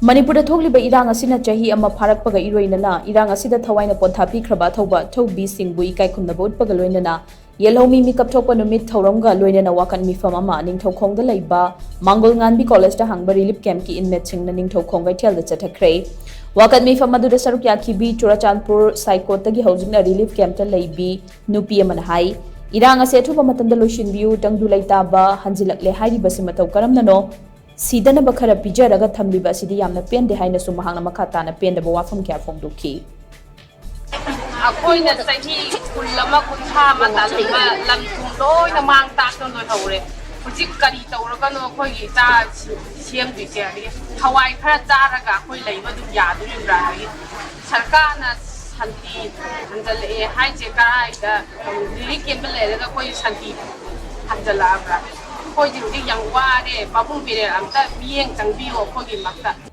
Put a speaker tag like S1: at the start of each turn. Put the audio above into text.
S1: Manipur Thokliba IRANG ASINA CHAHI ama PHARAKPAGA IROINANA IRANG ASIDA THAWAI na PONTHA PIKHRABA ATHOUBA THOUBI SINGBU IKAI KHUMNABA UTPAGA LOINANA Yelhoumee Mitkap Thokpa Numit Thouram ga Loinana Wakat Meepham ama NINGTHOUKHONG da LEIBA MANGOLNGANBI college da HANGBA relief camp ki INMATE SHING NINGTHOUKHONG KEITHEL da Chathakhre Wakat Meepham adu da saruk yakibi Churachandpur Saikot tagi hojikna relief camp ta leibi nupi amana hai IRANG ase athuba matamda loishinbiu tangdu leitaba hanjilakle hairibasi matau karamnano Sidana bakara pijaraga thamliba asidi yamna pende haina su mahangna makata na pende ba wafam kya phongduki
S2: akoina sahi kullama kuntha matalma lam tumloi na mang ta ton loi hore hujik kari tawraga no khoi gi ta siam du se ri thawai khara charaga khoi leiba du ya du ri bra ri sarkana santi handal e hai che karai da li kem le ga khoi santi handala bra khoi ji yang wa de babung pire amta bieng changbi o khoi gi makta